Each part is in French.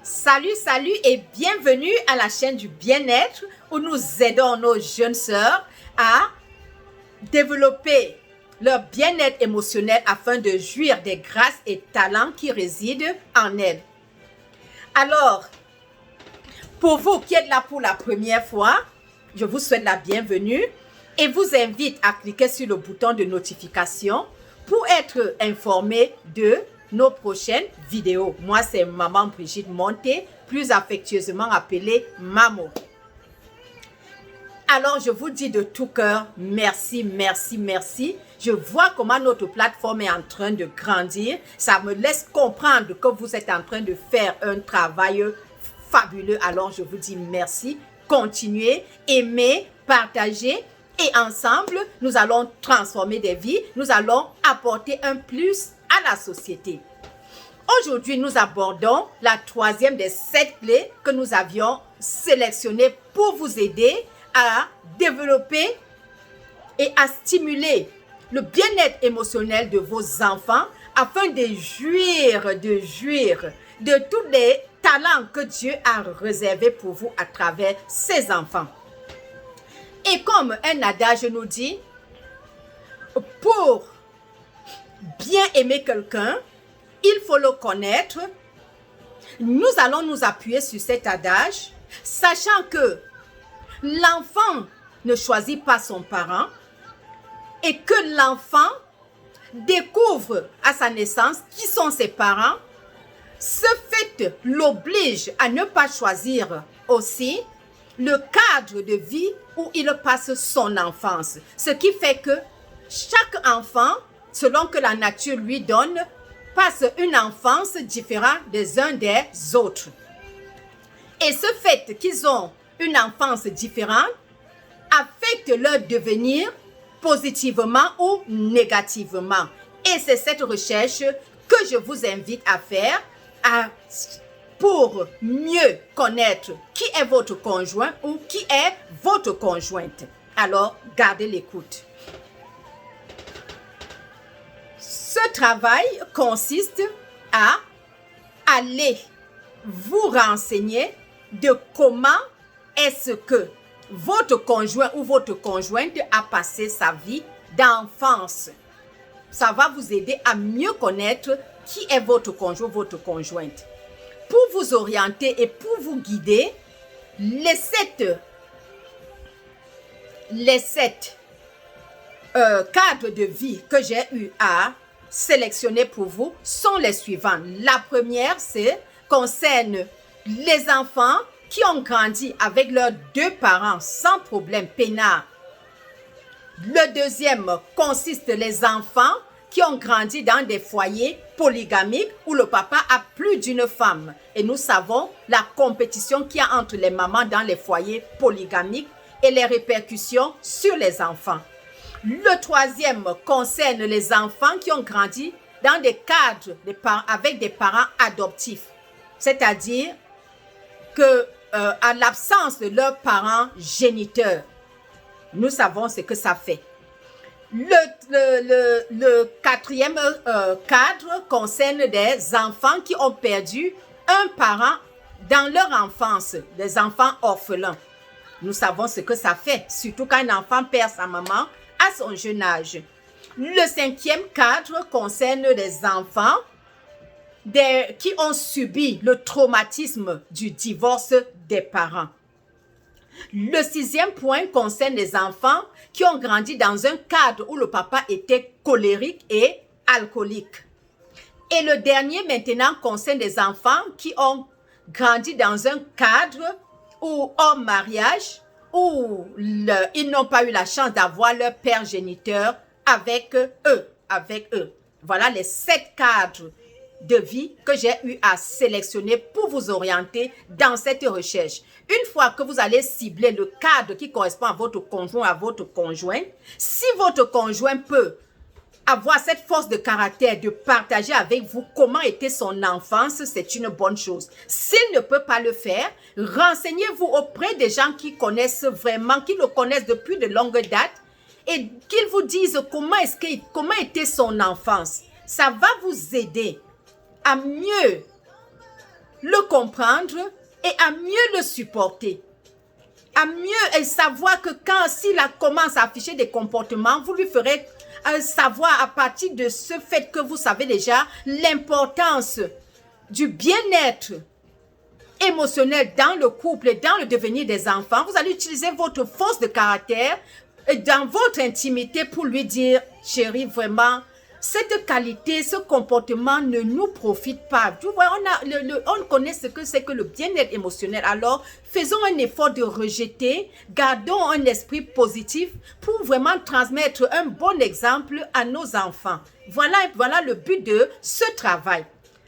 Salut, salut et bienvenue à la chaîne du bien-être où nous aidons nos jeunes sœurs à développer leur bien-être émotionnel afin de jouir des grâces et talents qui résident en elles. Alors, pour vous qui êtes là pour la première fois, je vous souhaite la bienvenue et vous invite à cliquer sur le bouton de notification pour être informé de nos prochaines vidéos. Moi, c'est Maman Brigitte Monté, plus affectueusement appelée Mamo. Alors, je vous dis de tout cœur, merci, merci, merci. Je vois comment notre plateforme est en train de grandir. Ça me laisse comprendre que vous êtes en train de faire un travail fabuleux. Alors, je vous dis merci. Continuez, aimez, partagez. Et ensemble, nous allons transformer des vies. Nous allons apporter un plus à la société. Aujourd'hui, nous abordons la troisième des 7 clés que nous avions sélectionnées pour vous aider à développer et à stimuler le bien-être émotionnel de vos enfants afin de jouir de tous les talents que Dieu a réservés pour vous à travers ses enfants. Et comme un adage nous dit, pour bien aimer quelqu'un, il faut le connaître. Nous allons nous appuyer sur cet adage, sachant que l'enfant ne choisit pas son parent et que l'enfant découvre à sa naissance qui sont ses parents. Ce fait l'oblige à ne pas choisir aussi le cadre de vie où il passe son enfance. Ce qui fait que chaque enfant, selon que la nature lui donne, passe une enfance différente des uns des autres. Et ce fait qu'ils ont une enfance différente affecte leur devenir positivement ou négativement. Et c'est cette recherche que je vous invite à faire pour mieux connaître qui est votre conjoint ou qui est votre conjointe. Alors, gardez l'écoute. Ce travail consiste à aller vous renseigner de comment est-ce que votre conjoint ou votre conjointe a passé sa vie d'enfance. Ça va vous aider à mieux connaître qui est votre conjoint ou votre conjointe. Pour vous orienter et pour vous guider, les sept cadres de vie que j'ai eu à sélectionner pour vous sont les suivants. La première, concerne les enfants qui ont grandi avec leurs 2 parents sans problème peinard. Le deuxième consiste les enfants qui ont grandi dans des foyers polygamiques où le papa a plus d'une femme. Et nous savons la compétition qu'il y a entre les mamans dans les foyers polygamiques et les répercussions sur les enfants. Le troisième concerne les enfants qui ont grandi dans des cadres avec des parents adoptifs. C'est-à-dire que à l'absence de leurs parents géniteurs, nous savons ce que ça fait. Le quatrième cadre concerne des enfants qui ont perdu un parent dans leur enfance, des enfants orphelins. Nous savons ce que ça fait, surtout quand un enfant perd sa maman à son jeune âge. Le 5e cadre concerne les enfants qui ont subi le traumatisme du divorce des parents. Le 6e point concerne les enfants qui ont grandi dans un cadre où le papa était colérique et alcoolique. Et le dernier maintenant concerne les enfants qui ont grandi dans un cadre où, hors mariage, où ils n'ont pas eu la chance d'avoir leur père géniteur avec eux. Voilà les 7 cadres de vie que j'ai eu à sélectionner pour vous orienter dans cette recherche. Une fois que vous allez cibler le cadre qui correspond à votre conjoint, à votre conjointe, si votre conjoint peut avoir cette force de caractère de partager avec vous comment était son enfance, c'est une bonne chose. S'il ne peut pas le faire, renseignez-vous auprès des gens qui connaissent vraiment, qui le connaissent depuis de longues dates et qu'ils vous disent comment était son enfance. Ça va vous aider à mieux le comprendre et à mieux le supporter. À mieux savoir que s'il commence à afficher des comportements, vous lui ferez savoir à partir de ce fait que vous savez déjà l'importance du bien-être émotionnel dans le couple et dans le devenir des enfants. Vous allez utiliser votre force de caractère dans votre intimité pour lui dire, chérie, vraiment, cette qualité, ce comportement ne nous profite pas. Tu vois, on connaît ce que c'est que le bien-être émotionnel. Alors, faisons un effort de rejeter, gardons un esprit positif pour vraiment transmettre un bon exemple à nos enfants. Voilà le but de ce travail.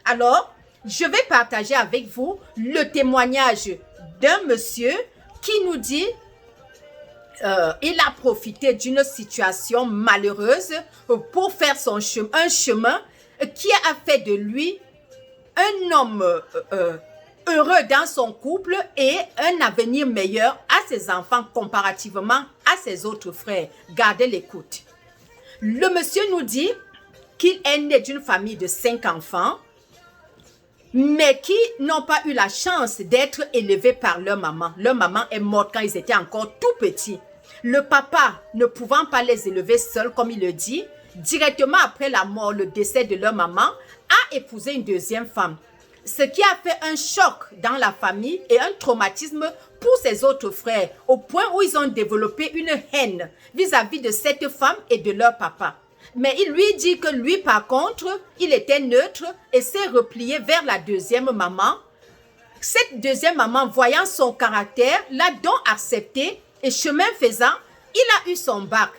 Alors, je vais partager avec vous le témoignage d'un monsieur qui nous dit il a profité d'une situation malheureuse pour faire un chemin qui a fait de lui un homme heureux dans son couple et un avenir meilleur à ses enfants comparativement à ses autres frères. Gardez l'écoute. Le monsieur nous dit qu'il est né d'une famille de 5 enfants, mais qui n'ont pas eu la chance d'être élevés par leur maman. Leur maman est morte quand ils étaient encore tout petits. Le papa, ne pouvant pas les élever seul, comme il le dit, directement après la mort, le décès de leur maman, a épousé une deuxième femme. Ce qui a fait un choc dans la famille et un traumatisme pour ses autres frères, au point où ils ont développé une haine vis-à-vis de cette femme et de leur papa. Mais il lui dit que lui, par contre, il était neutre et s'est replié vers la deuxième maman. Cette deuxième maman, voyant son caractère, l'a donc accepté et chemin faisant, il a eu son bac.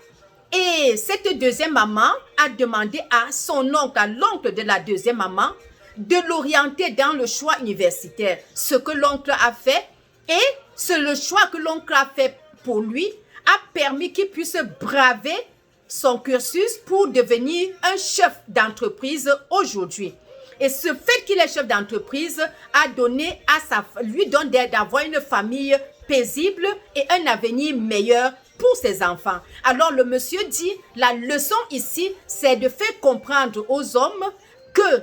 Et cette deuxième maman a demandé à son oncle, à l'oncle de la deuxième maman, de l'orienter dans le choix universitaire. Ce que l'oncle a fait et c'est le choix que l'oncle a fait pour lui a permis qu'il puisse braver son cursus pour devenir un chef d'entreprise aujourd'hui. Et ce fait qu'il est chef d'entreprise a donné lui donne d'avoir une famille paisible et un avenir meilleur pour ses enfants. Alors le monsieur dit, la leçon ici, c'est de faire comprendre aux hommes que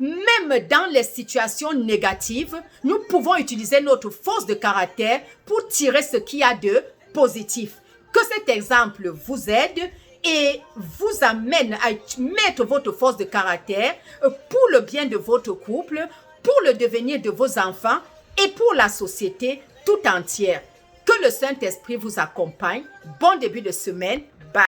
même dans les situations négatives, nous pouvons utiliser notre force de caractère pour tirer ce qu'il y a de positif. Que cet exemple vous aide et vous amène à mettre votre force de caractère pour le bien de votre couple, pour le devenir de vos enfants et pour la société tout entière. Que le Saint-Esprit vous accompagne. Bon début de semaine. Bye.